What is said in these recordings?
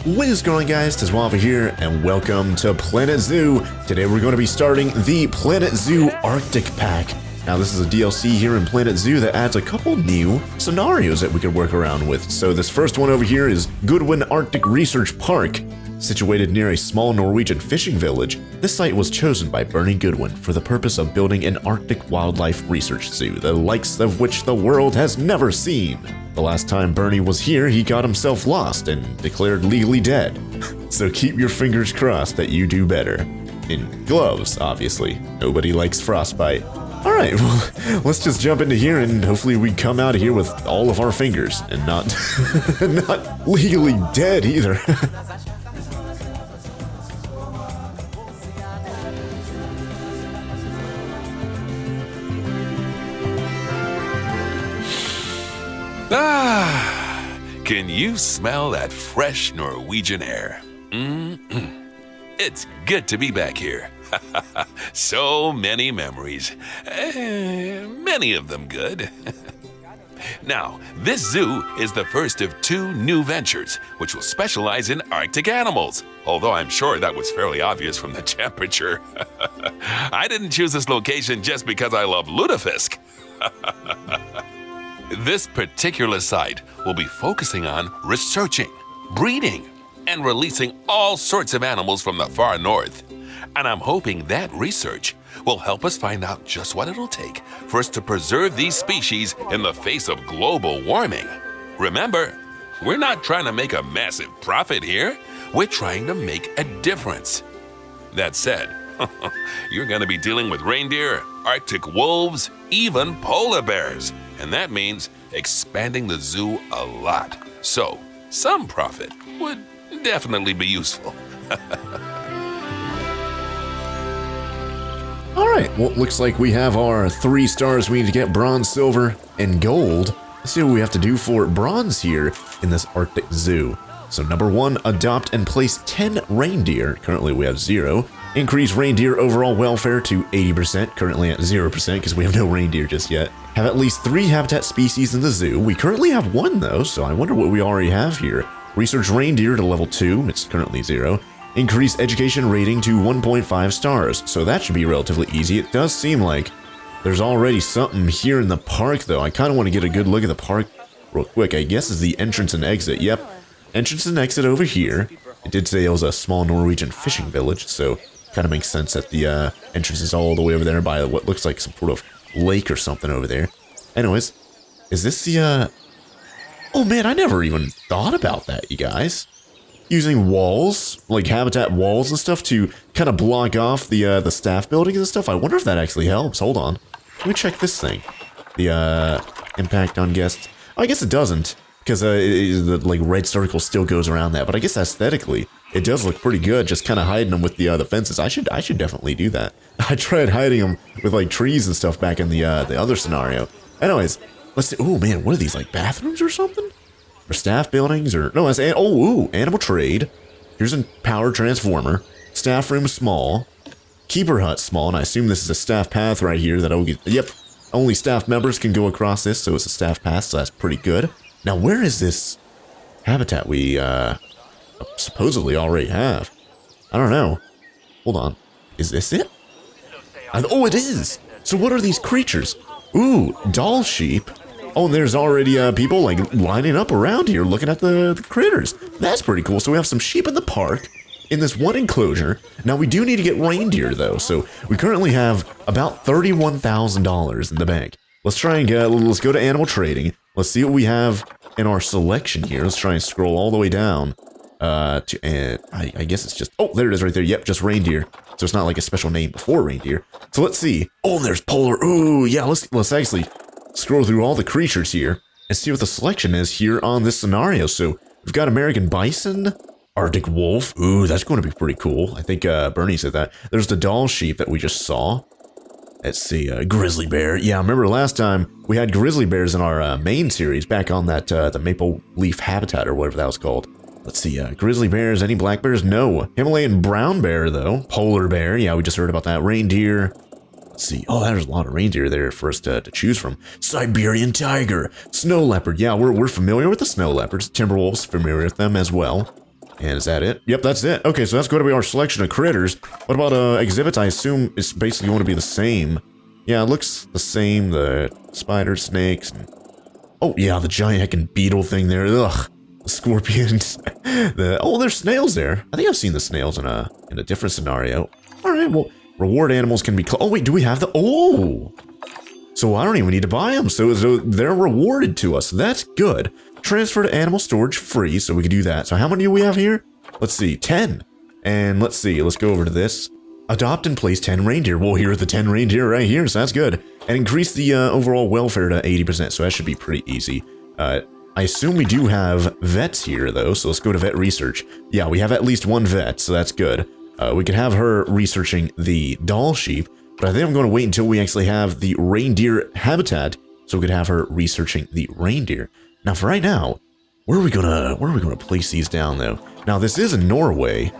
What is going on, guys? TheWaffle here, and welcome to Planet Zoo. Today we're going to be starting the Planet Zoo Arctic Pack. Now this is a DLC here in Planet Zoo that adds a couple new scenarios that we could work around with. So this first one over here is Goodwin Arctic Research Park. Situated near a small Norwegian fishing village, this site was chosen by Bernie Goodwin for the purpose of building an Arctic wildlife research zoo, the likes of which the world has never seen. The last time Bernie was here, he got himself lost and declared legally dead. So keep your fingers crossed that you do better. In gloves, obviously. Nobody likes frostbite. Alright, well, let's just jump into here and hopefully we come out of here with all of our fingers and not, not legally dead either. Ah, can you smell that fresh Norwegian air? It's good to be back here. So many memories, many of them good. Now, this zoo is the first of two new ventures, which will specialize in Arctic animals, although I'm sure that was fairly obvious from the temperature. I didn't choose this location just because I love lutefisk. This particular site will be focusing on researching, breeding, and releasing all sorts of animals from the far north. And I'm hoping that research will help us find out just what it'll take for us to preserve these species in the face of global warming. Remember, we're not trying to make a massive profit here. We're trying to make a difference. That said, you're going to be dealing with reindeer, Arctic wolves, even polar bears. And that means expanding the zoo a lot. So, some profit would definitely be useful. Alright, well, looks like we have our 3 stars we need to get: bronze, silver, and gold. Let's see what we have to do for bronze here in this Arctic Zoo. So number 1, adopt and place 10 reindeer. Currently we have 0. Increase reindeer overall welfare to 80%, currently at 0% because we have no reindeer just yet. Have at least 3 habitat species in the zoo. We currently have 1 though, so I wonder what we already have here. Research reindeer to level 2, it's currently 0. Increase education rating to 1.5 stars, so that should be relatively easy. It does seem like there's already something here in the park though. I kind of want to get a good look at the park real quick. I guess is the entrance and exit. Yep, entrance and exit over here. It did say it was a small Norwegian fishing village, so kind of makes sense that the entrance is all the way over there by what looks like some sort of lake or something over there. Anyways, is this the, oh man, I never even thought about that, you guys. Using walls, like habitat walls and stuff to kind of block off the staff buildings and stuff. I wonder if that actually helps. Hold on. Let me check this thing. The impact on guests. Oh, I guess it doesn't, because the like red circle still goes around that. But I guess aesthetically, it does look pretty good, just kind of hiding them with the fences. I should definitely do that. I tried hiding them with like trees and stuff back in the other scenario. Anyways, let's see. Oh man, what are these, like bathrooms or something? Or staff buildings? Or no, that's animal trade. Here's a power transformer. Staff room small. Keeper hut small, and I assume this is a staff path right here that I'll get. Yep, only staff members can go across this, so it's a staff path, so that's pretty good. Now, where is this habitat we supposedly already have? I don't know. Hold on. Is this it? Oh, it is! So what are these creatures? Ooh, Dall sheep. Oh, and there's already people like lining up around here looking at the critters. That's pretty cool. So we have some sheep in the park in this one enclosure. Now we do need to get reindeer though. So we currently have about $31,000 in the bank. Let's try and let's go to animal trading. Let's see what we have in our selection here. Let's try and scroll all the way down and I guess it's just, oh, there it is right there. Yep, just reindeer. So it's not like a special name before reindeer. So let's see. Oh, and there's polar. Ooh, yeah, let's actually scroll through all the creatures here and see what the selection is here on this scenario. So we've got American bison, Arctic wolf. Ooh, that's going to be pretty cool. I think Bernie said that. There's the Dall sheep that we just saw. Let's see, grizzly bear. Yeah, remember last time we had grizzly bears in our main series back on that the maple leaf habitat or whatever that was called. Let's see, grizzly bears, any black bears? No. Himalayan brown bear though. Polar bear, yeah, we just heard about that. Reindeer. Let's see. Oh, there's a lot of reindeer there for us to choose from. Siberian tiger, snow leopard. Yeah, we're familiar with the snow leopards. Timberwolves, familiar with them as well. And is that it? Yep, that's it. Okay, so that's going to be our selection of critters. What about exhibits? I assume it's basically going to be the same. Yeah, it looks the same. The spider, snakes, and... oh yeah, the giant heckin' beetle thing there. Ugh, the scorpions. Oh, there's snails there. I think I've seen the snails in a different scenario. All right, well, reward animals can be. Oh wait, do we have the? Oh, so I don't even need to buy them. So they're rewarded to us. That's good. Transfer to animal storage free, so we can do that. So how many do we have here? Let's see, 10. And let's see. Let's go over to this. Adopt and place 10 reindeer. Well, here are the 10 reindeer right here, so that's good. And increase the overall welfare to 80%, so that should be pretty easy. I assume we do have vets here, though, so let's go to vet research. Yeah, we have at least one vet, so that's good. We could have her researching the Dall sheep, but I think I'm going to wait until we actually have the reindeer habitat, so we could have her researching the reindeer. Now, for right now, where are we gonna place these down, though? Now, this is in Norway.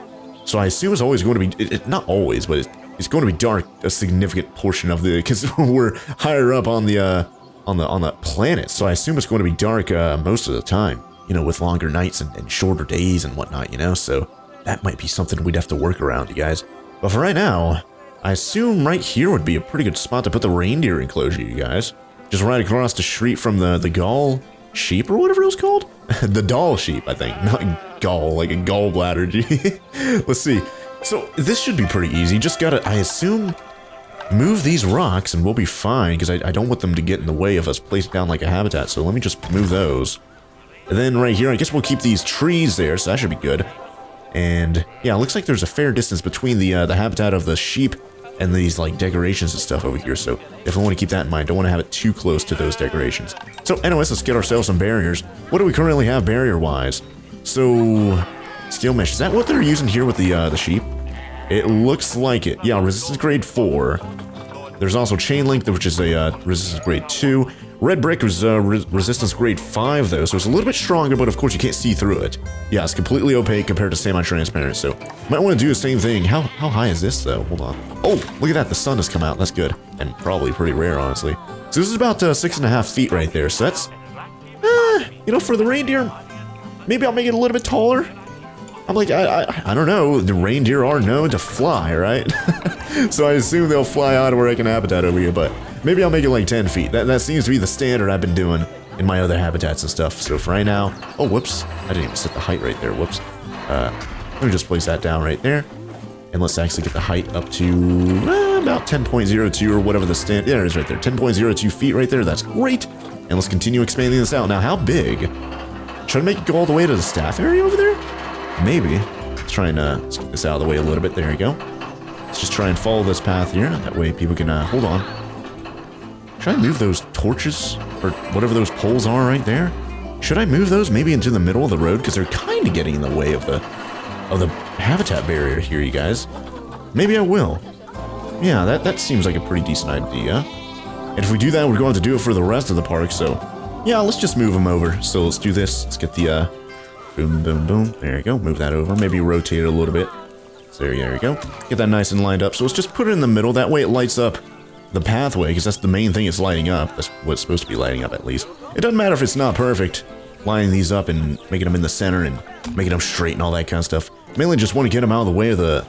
So I assume it's always going to be, not always, but it's going to be dark a significant portion of the, because we're higher up on the planet. So I assume it's going to be dark most of the time, you know, with longer nights and shorter days and whatnot, you know. So that might be something we'd have to work around, you guys. But for right now, I assume right here would be a pretty good spot to put the reindeer enclosure, you guys. Just right across the street from the gall sheep or whatever it was called. The Dall sheep, I think, not gall, like a gallbladder. Let's see. So this should be pretty easy. Just gotta, I assume, move these rocks and we'll be fine, because I don't want them to get in the way of us placing down like a habitat. So let me just move those. And then right here, I guess we'll keep these trees there, so that should be good. And yeah, it looks like there's a fair distance between the habitat of the sheep and these like decorations and stuff over here. So if I want to keep that in mind, don't want to have it too close to those decorations. So anyways, let's get ourselves some barriers. What do we currently have barrier-wise? So steel mesh, is that what they're using here with the sheep? It looks like it. Yeah, resistance grade 4. There's also chain link, which is a resistance grade 2. Red brick was resistance grade 5 though, so it's a little bit stronger, but of course you can't see through it. Yeah, it's completely opaque compared to semi-transparent, so might want to do the same thing. How high is this though? Hold on. Oh, look at that, the sun has come out. That's good, and probably pretty rare, honestly. So this is about 6.5 feet right there. So that's, you know, for the reindeer, maybe I'll make it a little bit taller. I'm like, I don't know. The reindeer are known to fly, right? So I assume they'll fly out of where I can habitat over here, but maybe I'll make it like 10 feet. That seems to be the standard I've been doing in my other habitats and stuff. So for right now, oh, whoops. I didn't even set the height right there. Whoops. Let me just place that down right there. And let's actually get the height up to about 10.02 or whatever the stand. Yeah, it is right there. 10.02 feet right there. That's great. And let's continue expanding this out. Now, how big? Should I make it go all the way to the staff area over there? Maybe. Let's try and let's get this out of the way a little bit. There you go. Let's just try and follow this path here. That way people can, hold on. Should I move those torches or whatever those poles are right there? Should I move those maybe into the middle of the road? Because they're kind of getting in the way of the habitat barrier here, you guys. Maybe I will. Yeah, that seems like a pretty decent idea. And if we do that, we're going to do it for the rest of the park, so yeah, let's just move them over. So let's do this. Let's get the boom, boom, boom. There you go. Move that over. Maybe rotate it a little bit. So there you go. Get that nice and lined up. So let's just put it in the middle. That way it lights up the pathway, because that's the main thing it's lighting up. That's what it's supposed to be lighting up, at least. It doesn't matter if it's not perfect. Lining these up and making them in the center and making them straight and all that kind of stuff. Mainly just want to get them out of the way of the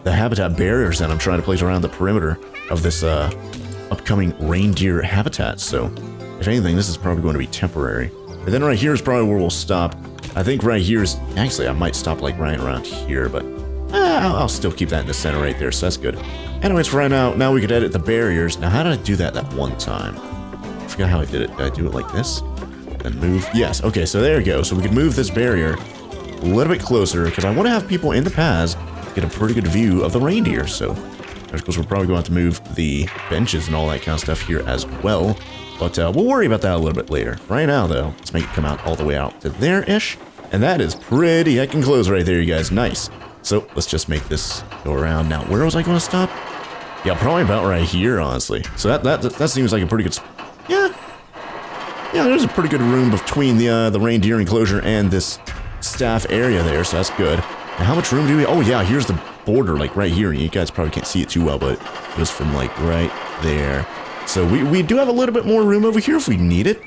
habitat barriers that I'm trying to place around the perimeter of this upcoming reindeer habitat. So if anything, this is probably going to be temporary. And then right here is probably where we'll stop. I think right here is, actually I might stop like right around here, but I'll still keep that in the center right there, so that's good. Anyways, for right now we could edit the barriers. Now, how did I do that one time? I forgot how I did it. Did I do it like this? And move? Yes, okay, so there you go. So we can move this barrier a little bit closer, because I want to have people in the paths get a pretty good view of the reindeer. So, of course, we're probably going to have to move the benches and all that kind of stuff here as well. But we'll worry about that a little bit later. Right now, though, let's make it come out all the way out to there-ish. And that is pretty heckin' close right there, you guys. Nice. So let's just make this go around. Now, where was I going to stop? Yeah, probably about right here, honestly. So that seems like a pretty good... Yeah, there's a pretty good room between the reindeer enclosure and this staff area there, so that's good. Now, how much room do we... Oh, yeah, here's the border, like, right here. You guys probably can't see it too well, but it goes from, like, right there. So we do have a little bit more room over here if we need it,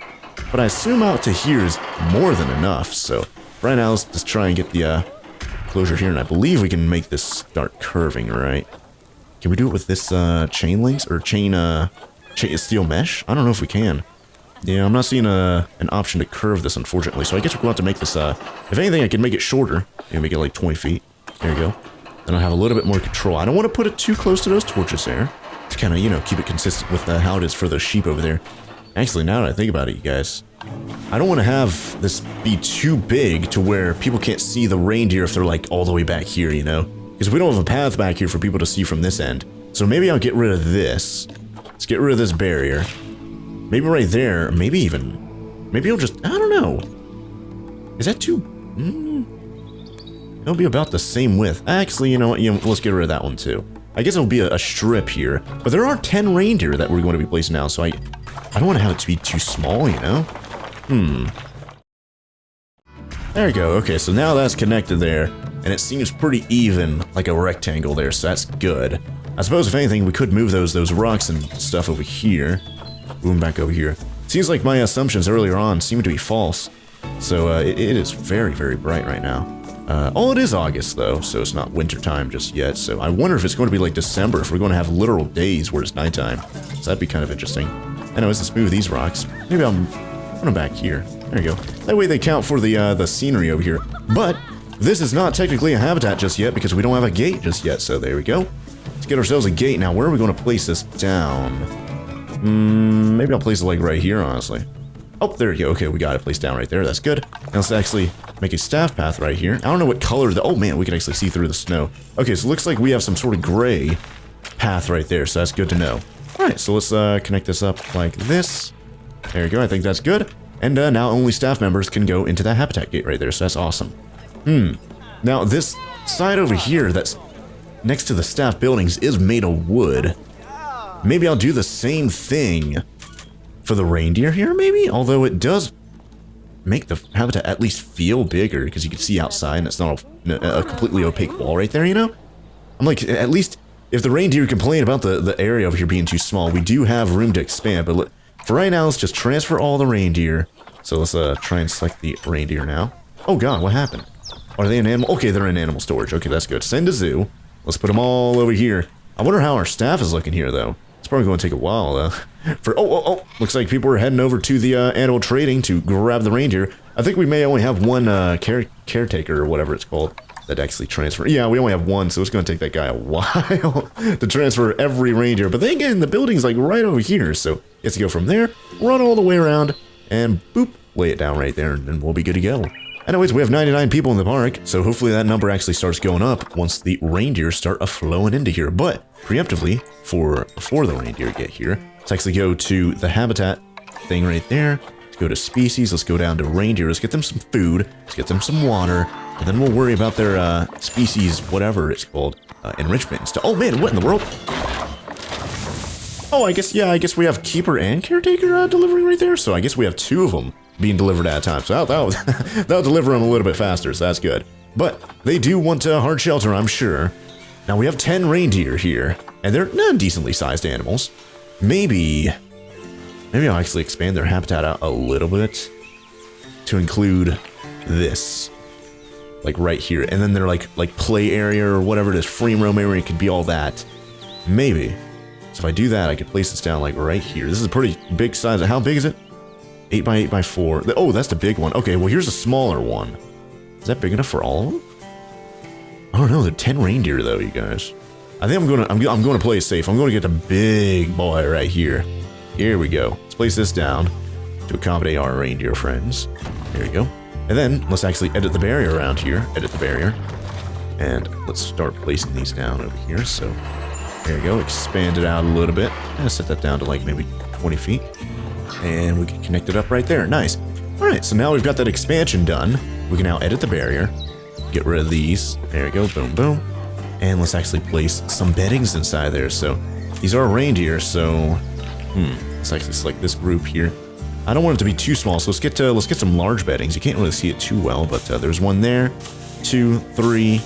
but I assume out to here is more than enough. So right now, let's just try and get the enclosure here, and I believe we can make this start curving, right? Can we do it with this chain links or chain steel mesh? I don't know if we can. Yeah, I'm not seeing an option to curve this, unfortunately. So I guess we're going to have to make this, if anything, I can make it shorter. Maybe make it like 20 feet. There you go. Then I'll have a little bit more control. I don't want to put it too close to those torches there. To kind of, you know, keep it consistent with how it is for those sheep over there. Actually, now that I think about it, you guys, I don't want to have this be too big to where people can't see the reindeer if they're like all the way back here, you know? Because we don't have a path back here for people to see from this end. So maybe I'll get rid of this. Let's get rid of this barrier. Maybe right there, maybe I'll just, I don't know. Is that too, it'll be about the same width. Actually, you know what, let's get rid of that one too. I guess it'll be a strip here. But there are 10 reindeer that we're going to be placing now, so I don't want to have it to be too small, you know? There you go. Okay, so now that's connected there, and it seems pretty even, like a rectangle there, so that's good. I suppose, if anything, we could move those rocks and stuff over here. Boom, back over here. Seems like my assumptions earlier on seem to be false. So, it is very, very bright right now. Oh, it is August, though, so it's not winter time just yet. So I wonder if it's going to be like December, if we're going to have literal days where it's nighttime. So that'd be kind of interesting. Anyways, let's move these rocks. Maybe I'll put them back here. There you go. That way they count for the scenery over here. But this is not technically a habitat just yet because we don't have a gate just yet. So there we go. Let's get ourselves a gate. Now, where are we going to place this down? Maybe I'll place it like right here, honestly. Oh, there you go. Okay, we got it placed down right there. That's good. Now let's actually make a staff path right here. I don't know what color oh man, we can actually see through the snow. Okay, so it looks like we have some sort of gray path right there, so that's good to know. Alright, so let's connect this up like this. There you go, I think that's good. And now only staff members can go into that habitat gate right there, so that's awesome. Now this side over here that's next to the staff buildings is made of wood. Maybe I'll do the same thing for the reindeer here, maybe? Although it does make the habitat at least feel bigger, because you can see outside and it's not a completely opaque wall right there, you know? I'm like, at least, if the reindeer complain about the area over here being too small, we do have room to expand, but for right now, let's just transfer all the reindeer. So let's try and select the reindeer now. Oh god, what happened? Are they in animal? Okay, they're in animal storage. Okay, that's good. Send to zoo. Let's put them all over here. I wonder how our staff is looking here, though. It's probably going to take a while, though. Looks like people are heading over to the animal trading to grab the reindeer. I think we may only have one caretaker or whatever it's called that actually transfer. Yeah, we only have one, so it's going to take that guy a while to transfer every reindeer. But then again, the building's like right over here, so it's to go from there, run all the way around, and boop, lay it down right there, and then we'll be good to go. Anyways, we have 99 people in the park, so hopefully that number actually starts going up once the reindeer start flowing into here. But preemptively, before the reindeer get here, let's actually go to the habitat thing right there. Let's go to species, let's go down to reindeer, let's get them some food, let's get them some water, and then we'll worry about their species, whatever it's called, enrichment and stuff. Oh man, what in the world? Oh, I guess we have keeper and caretaker delivering right there, so I guess we have two of them being delivered at a time, so that'll deliver them a little bit faster, so that's good. But they do want a hard shelter, I'm sure. Now we have 10 reindeer here, and they're decently sized animals. Maybe I'll actually expand their habitat out a little bit to include this, like right here, and then they're like play area or whatever it is, free roam area, it could be all that. Maybe. So if I do that, I could place this down like right here. This is a pretty big size. How big is it? 8 by 8 by 4. Oh, that's the big one. Okay, well here's a smaller one. Is that big enough for all of them? I don't know. They're 10 reindeer though, you guys. I think I'm going to play it safe. I'm going to get the big boy right here. Here we go. Let's place this down to accommodate our reindeer friends. There we go. And then let's actually edit the barrier around here. Edit the barrier. And let's start placing these down over here. So there you go. Expand it out a little bit. And set that down to like maybe 20 feet. And we can connect it up right there. Nice. Alright, so now we've got that expansion done. We can now edit the barrier. Get rid of these. There we go. Boom, boom. And let's actually place some beddings inside there. So these are reindeer, so let's actually select this group here. I don't want it to be too small, so let's get some large beddings. You can't really see it too well, but there's one there, 2, 3,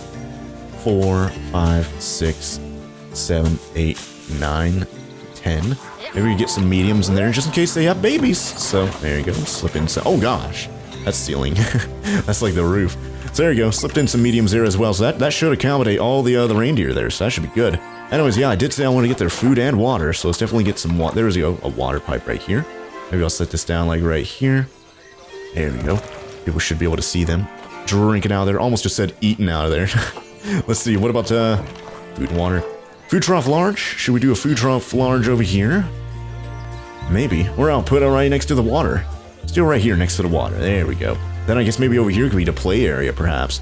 4, 5, 6, 7, 8, 9, 10. Maybe we get some mediums in there just in case they have babies. So there you go. Slip inside. Oh gosh, that's ceiling. That's like the roof. So there you go, slipped in some mediums there as well, so that should accommodate all the reindeer there, so that should be good. Anyways, yeah, I did say I want to get their food and water, so let's definitely get some water. There we go, a water pipe right here. Maybe I'll set this down like right here. There we go. People should be able to see them drinking out of there. Almost just said eating out of there. Let's see, what about food and water? Food trough large? Should we do a food trough large over here? Maybe. Or I'll put it right next to the water. Let's do it right here next to the water. There we go. Then I guess maybe over here could be the play area, perhaps.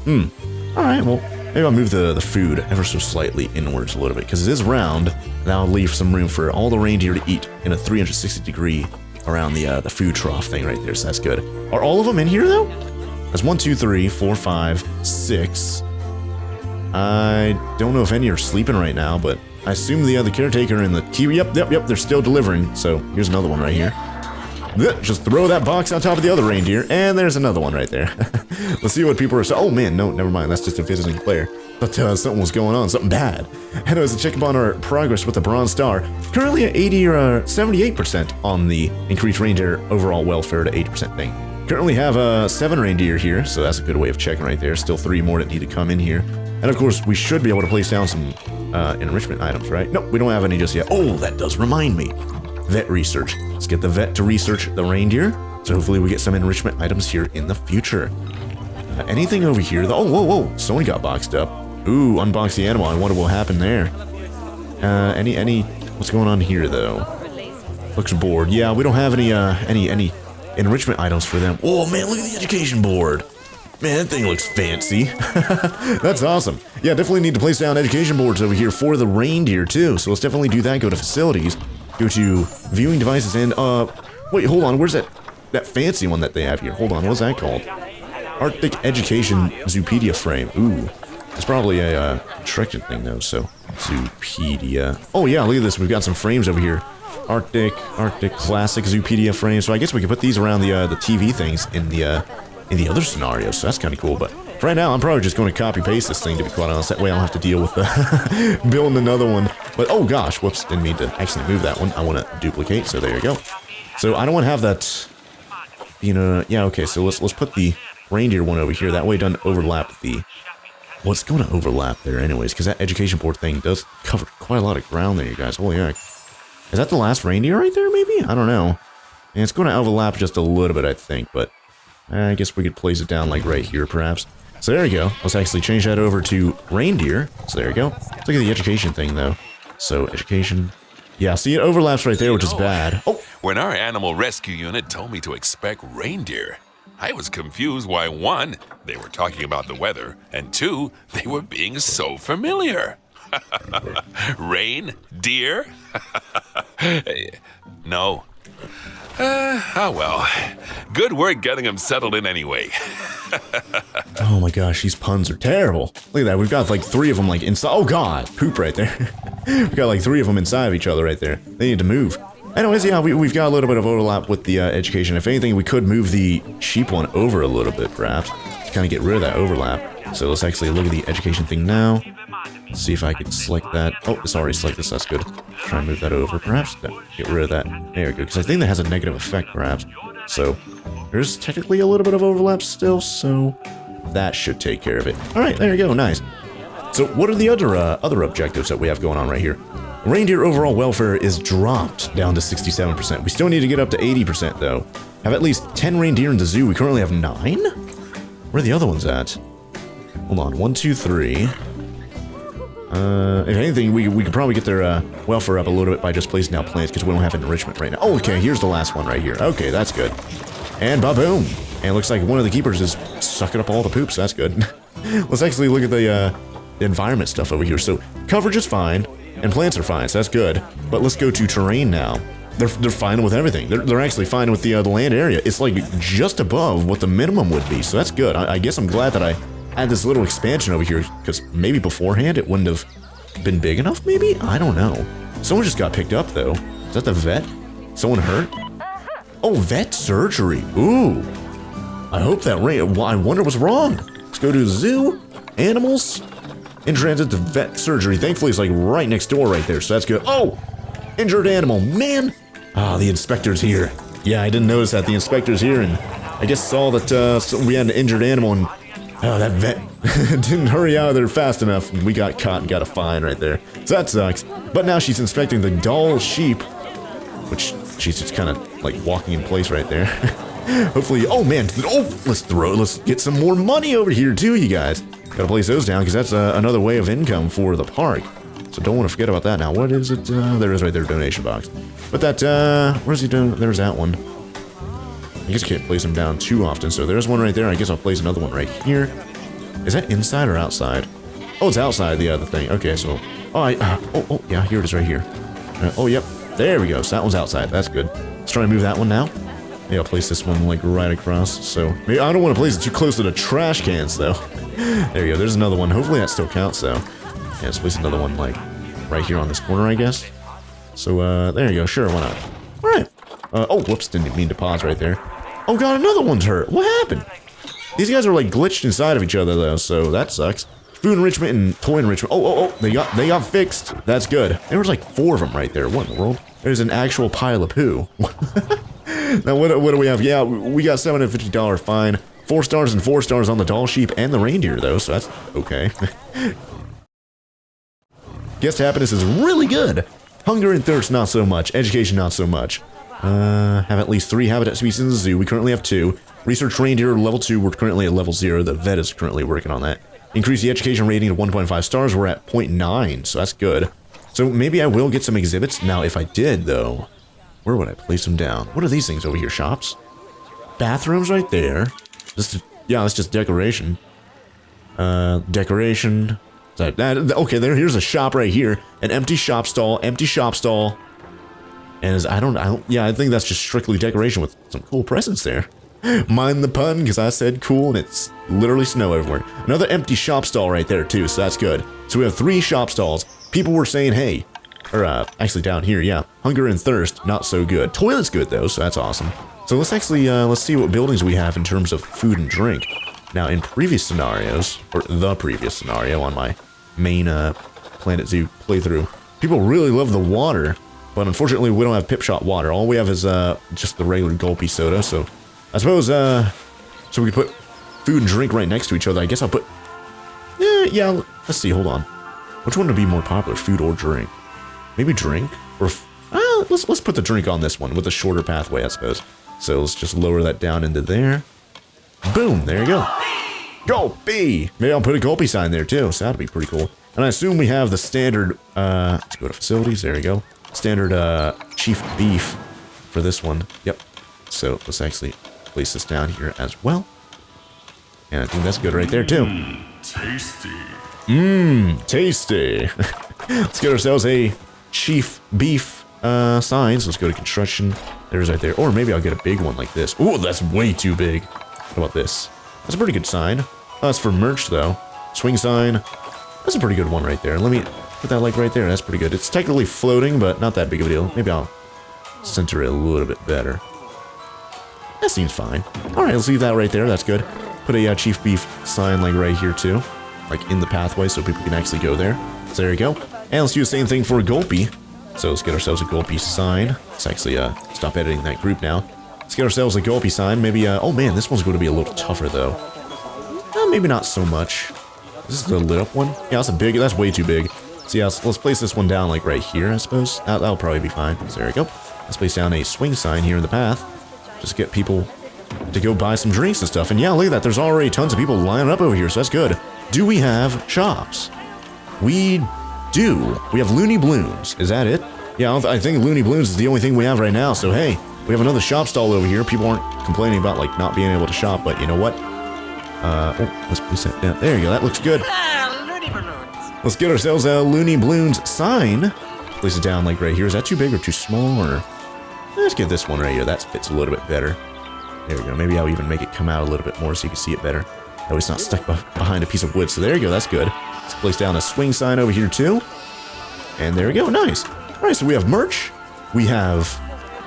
Alright, well, maybe I'll move the food ever so slightly inwards a little bit, because it is round. That'll leave some room for all the reindeer to eat in a 360 degree around the food trough thing right there, so that's good. Are all of them in here, though? That's 1, 2, 3, 4, 5, 6. I don't know if any are sleeping right now, but I assume the caretaker and the kiwi, yep, they're still delivering. So here's another one right here. Just throw that box on top of the other reindeer, and there's another one right there. Let's see what people are saying. Oh man, no, never mind, that's just a visiting player. But something was going on, something bad. Anyways, to check up on our progress with the Bronze Star, currently at 80 or 78% on the increased reindeer overall welfare to 80% thing. Currently have 7 reindeer here, so that's a good way of checking right there. Still 3 more that need to come in here. And of course, we should be able to place down some enrichment items, right? Nope, we don't have any just yet. Oh, that does remind me. Vet research. Let's get the vet to research the reindeer. So hopefully we get some enrichment items here in the future. Anything over here? Oh, whoa. Someone got boxed up. Ooh, unbox the animal. I wonder what happened there. What's going on here, though? Looks bored. Yeah, we don't have any enrichment items for them. Oh, man, look at the education board. Man, that thing looks fancy. That's awesome. Yeah, definitely need to place down education boards over here for the reindeer, too. So let's definitely do that. Go to facilities. Go to viewing devices and, wait, hold on. Where's that fancy one that they have here? Hold on, what's that called? Arctic Education Zoopedia frame. Ooh, it's probably a construction thing, though, so. Zoopedia. Oh, yeah, look at this. We've got some frames over here. Arctic Classic Zoopedia frames. So I guess we could put these around the TV things in the other scenarios, so that's kind of cool, but for right now, I'm probably just going to copy-paste this thing, to be quite honest. That way I don't have to deal with building another one. But, oh gosh, whoops, didn't mean to actually move that one. I want to duplicate, so there you go. So I don't want to have that, yeah, okay, so let's put the reindeer one over here. That way it doesn't overlap the... Well, it's going to overlap there anyways, because that education board thing does cover quite a lot of ground there, you guys. Holy heck. Is that the last reindeer right there, maybe? I don't know. And it's going to overlap just a little bit, I think, but... I guess we could place it down like right here, perhaps. So there you go. Let's actually change that over to reindeer. So there you go. Let's look at the education thing, though. So, education. Yeah, see, it overlaps right there, which is bad. Oh! When our animal rescue unit told me to expect reindeer, I was confused why, 1, they were talking about the weather, and 2, they were being so familiar. Reindeer? No. Oh well. Good work getting him settled in anyway. Oh my gosh, these puns are terrible. Look at that, we've got like 3 of them like inside. Oh god, poop right there. We've got like 3 of them inside of each other right there. They need to move. Anyways, yeah, we've got a little bit of overlap with the education. If anything, we could move the sheep one over a little bit, perhaps, to kind of get rid of that overlap. So let's actually look at the education thing now. See if I can select that. Oh, it's already selected, so that's good. Try and move that over, perhaps. Get rid of that. There we go, because I think that has a negative effect, perhaps. So, there's technically a little bit of overlap still, so that should take care of it. Alright, there you go, nice. So, what are the other objectives that we have going on right here? Reindeer overall welfare is dropped down to 67%. We still need to get up to 80%, though. Have at least 10 reindeer in the zoo. We currently have 9? Where are the other ones at? Hold on, 1, 2, 3... if anything, we could probably get their welfare up a little bit by just placing down plants, because we don't have enrichment right now. Oh, okay, here's the last one right here. Okay, that's good. And ba-boom! And it looks like one of the keepers is sucking up all the poops. That's good. Let's actually look at the environment stuff over here. So, coverage is fine, and plants are fine, so that's good. But let's go to terrain now. They're fine with everything. They're actually fine with the land area. It's like just above what the minimum would be, so that's good. I guess I'm glad that I add this little expansion over here, because maybe beforehand it wouldn't have been big enough, maybe? I don't know. Someone just got picked up, though. Is that the vet? Someone hurt? Oh, vet surgery. Ooh. I hope that I wonder what's wrong. Let's go to the zoo. Animals. In transit to vet surgery. Thankfully, it's like right next door right there, so that's good. Oh! Injured animal. Man! Ah, the inspector's here. Yeah, I didn't notice that the inspector's here, and I guess saw that we had an injured animal and Oh, that vet didn't hurry out of there fast enough. We got caught and got a fine right there. So that sucks. But now she's inspecting the Dall sheep, which she's just kind of like walking in place right there. Hopefully, oh man, let's get some more money over here too, you guys. Gotta place those down because that's another way of income for the park. So don't want to forget about that. Now, what is it? There is right there, donation box. But that, where's he doing? There's that one. I guess I can't place them down too often. So there's one right there. I guess I'll place another one right here. Is that inside or outside? Oh, it's outside the other thing. Okay, so, oh, yeah, here it is right here. Oh, yep. There we go. So that one's outside. That's good. Let's try and move that one now. Maybe I'll place this one like right across. So maybe I don't want to place it too close to the trash cans though. There you go. There's another one. Hopefully that still counts though. Yeah, let's place another one like right here on this corner, I guess. So there you go. Sure, why not? All right. Oh, whoops! Didn't mean to pause right there. Oh god, another one's hurt. What happened? These guys are like glitched inside of each other though, so that sucks. Food enrichment and toy enrichment. Oh! They got fixed. That's good. There was like 4 of them right there. What in the world? There's an actual pile of poo. Now what do we have? Yeah, we got $750 fine. 4 stars and 4 stars on the Dall sheep and the reindeer though, so that's okay. Guest happiness is really good. Hunger and thirst not so much. Education not so much. Have at least 3 habitat species in the zoo. We currently have 2. Research reindeer level 2. We're currently at level 0. The vet is currently working on that. Increase the education rating to 1.5 stars. We're at 0.9, so that's good. So maybe I will get some exhibits. Now, if I did, though, where would I place them down? What are these things over here? Shops? Bathrooms right there. Yeah, that's just decoration. Decoration. Okay, here's a shop right here. An empty shop stall. And I think that's just strictly decoration with some cool presents there. Mind the pun, because I said cool and it's literally snow everywhere. Another empty shop stall right there too, so that's good. So we have 3 shop stalls. People were saying, hey, or actually down here, yeah, hunger and thirst, not so good. Toilet's good though, so that's awesome. So let's actually, let's see what buildings we have in terms of food and drink. Now in previous scenarios, or the previous scenario on my main Planet Zoo playthrough, people really love the water. But unfortunately, we don't have Pip Shot water. All we have is just the regular gulpy soda. So I suppose so we could put food and drink right next to each other. I guess I'll put. Yeah. Let's see. Hold on. Which one would be more popular, food or drink? Maybe drink. Or let's put the drink on this one with a shorter pathway, I suppose. So let's just lower that down into there. Boom. There you go. Gulpy. Maybe I'll put a gulpy sign there too. So that'd be pretty cool. And I assume we have the standard. Let's go to facilities. There you go. Standard chief beef for this one. Yep. So let's actually place this down here as well. And I think that's good right there too. Tasty. Tasty. Let's get ourselves a chief beef signs. Let's go to construction. There's right there. Or maybe I'll get a big one like this. Oh, that's way too big. How about this? That's a pretty good sign. Oh, that's for merch though. Swing sign. That's a pretty good one right there. Let me put that like right there. That's pretty good. It's technically floating, but not that big of a deal. Maybe I'll center it a little bit better. That seems fine. Alright, let's leave that right there. That's good. Put a chief beef sign like right here too. Like in the pathway so people can actually go there. So there you go. And let's do the same thing for a gulpy. So let's get ourselves a gulpy sign. Let's actually stop editing that group now. Let's get ourselves a gulpy sign. Maybe, oh man, this one's going to be a little tougher though. Maybe not so much. This is the lit up one. Yeah, that's way too big. So yeah, let's place this one down like right here, I suppose. That'll probably be fine. So there we go. Let's place down a swing sign here in the path. Just get people to go buy some drinks and stuff. And yeah, look at that. There's already tons of people lining up over here, so that's good. Do we have shops? We do. We have Looney Balloons. Is that it? Yeah, I think Looney Balloons is the only thing we have right now. So hey, we have another shop stall over here. People aren't complaining about like not being able to shop, but you know what? Let's place that down. There you go. That looks good. Let's get ourselves a Looney Balloons sign. Place it down like right here. Is that too big or too small? Or let's get this one right here. That fits a little bit better. There we go. Maybe I'll even make it come out a little bit more so you can see it better. That way it's not stuck behind a piece of wood. So there you go. That's good. Let's place down a swing sign over here too. And there we go. Nice. All right. So we have merch. We have,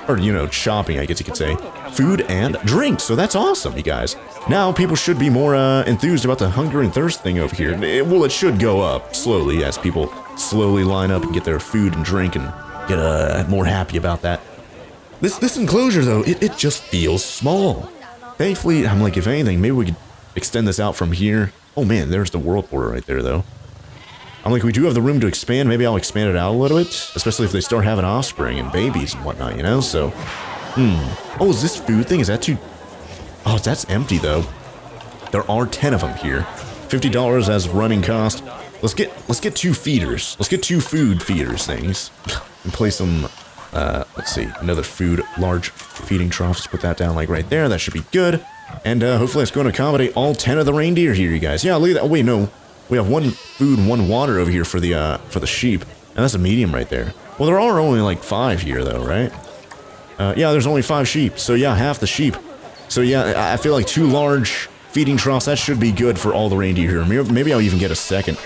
or you know, shopping, I guess you could say. Food and drinks. So that's awesome, you guys. Now people should be more enthused about the hunger and thirst thing over here. Well, it should go up slowly as people slowly line up and get their food and drink and get more happy about that. This enclosure though, it just feels small. Thankfully, I'm like, if anything, maybe we could extend this out from here. Oh man, there's the world border right there, though. I'm like, we do have the room to expand. Maybe I'll expand it out a little bit, especially if they start having offspring and babies and whatnot, you know? So, Oh, is this food thing? Is that too... Oh, that's empty, though. There are 10 of them here. $50 as running cost. Let's get 2 feeders. Let's get 2 food feeders things. And place them... let's see. Another food, large feeding trough. Let's put that down, like, right there. That should be good. And, hopefully it's going to accommodate all 10 of the reindeer here, you guys. Yeah, look at that. Oh, wait, no. We have 1 food and 1 water over here for the sheep. And that's a medium right there. Well, there are only, like, 5 here, though, right? Yeah, there's only 5 sheep. So, yeah, half the sheep. So, yeah, I feel like 2 large feeding troughs, that should be good for all the reindeer here. Maybe I'll even get a second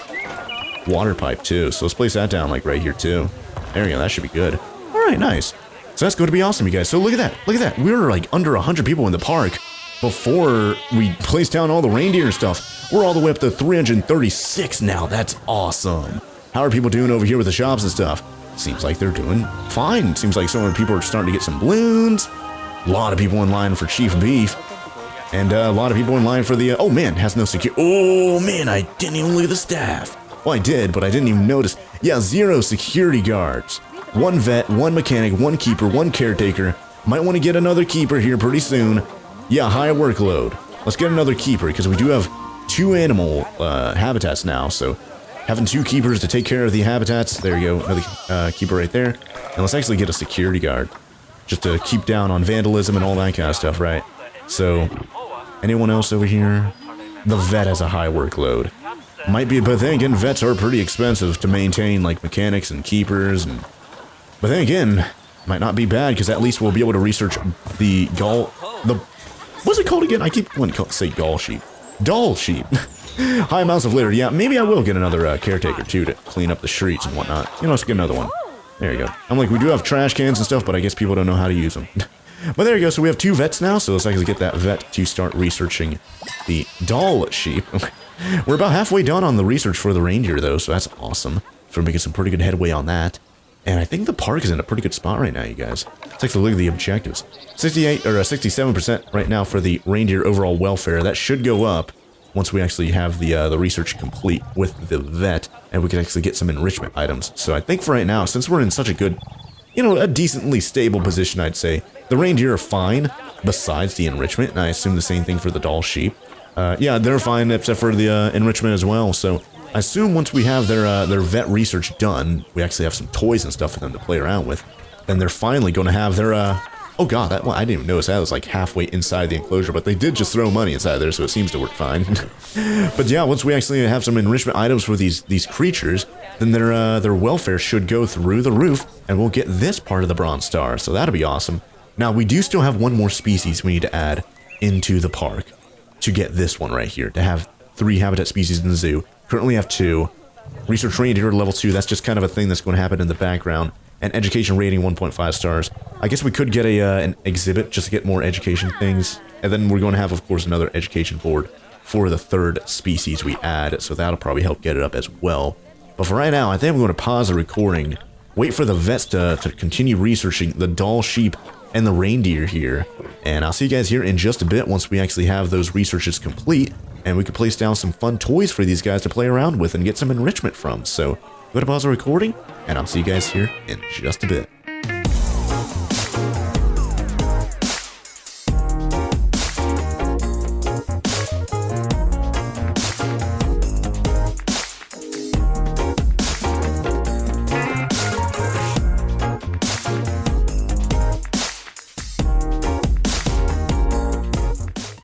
water pipe, too. So, let's place that down, like, right here, too. There we go. That should be good. All right, nice. So, that's going to be awesome, you guys. So, look at that. Look at that. We were, like, under 100 people in the park before we placed down all the reindeer and stuff. We're all the way up to 336 now. That's awesome. How are people doing over here with the shops and stuff? Seems like they're doing fine. Seems like some of the people are starting to get some balloons. A lot of people in line for chief beef. And a lot of people in line for the... oh, man, has no security. Oh, man, I didn't even look at the staff. Well, I did, but I didn't even notice. Yeah, 0 security guards. 1 vet, 1 mechanic, 1 keeper, 1 caretaker. Might want to get another keeper here pretty soon. Yeah, high workload. Let's get another keeper, because we do have 2 animal habitats now, so... having 2 keepers to take care of the habitats. There you go, another keeper right there. And let's actually get a security guard. Just to keep down on vandalism and all that kind of stuff, right? So, anyone else over here? The vet has a high workload. Might be, but then again, vets are pretty expensive to maintain, like mechanics and keepers. But then again, might not be bad, because at least we'll be able to research the what's it called again? I keep wanting to say Gall sheep. Dall sheep. High amounts of litter. Yeah, maybe I will get another caretaker, too, to clean up the streets and whatnot. You know, let's get another one. There you go. I'm like, we do have trash cans and stuff, but I guess people don't know how to use them. But there you go. So we have 2 vets now, so let's actually get that vet to start researching the Dall sheep. We're about halfway done on the research for the reindeer, though, so that's awesome. So we're making some pretty good headway on that. And I think the park is in a pretty good spot right now, you guys. Let's take a look at the objectives. 68 or 67% right now for the reindeer overall welfare. That should go up once we actually have the research complete with the vet, and we can actually get some enrichment items. So I think for right now, since we're in such a good, you know, a decently stable position, I'd say, the reindeer are fine, besides the enrichment, and I assume the same thing for the Dall sheep. Yeah, they're fine, except for the enrichment as well, so I assume once we have their vet research done, we actually have some toys and stuff for them to play around with, then they're finally going to have their, oh god, that one, I didn't even notice that was like halfway inside the enclosure, but they did just throw money inside there, so it seems to work fine. But yeah, once we actually have some enrichment items for these creatures, then their welfare should go through the roof, and we'll get this part of the Bronze Star, so that'll be awesome. Now, we do still have 1 more species we need to add into the park to get this one right here, to have 3 habitat species in the zoo. Currently have 2. Research reindeer level 2, that's just kind of a thing that's going to happen in the background. And education rating 1.5 stars. I guess we could get an exhibit just to get more education things. And then we're going to have, of course, another education board for the 3rd species we add. So that'll probably help get it up as well. But for right now, I think I'm going to pause the recording. Wait for the vets to continue researching the Dall sheep and the reindeer here. And I'll see you guys here in just a bit once we actually have those researches complete. And we can place down some fun toys for these guys to play around with and get some enrichment from. So, go to pause the recording, and I'll see you guys here in just a bit.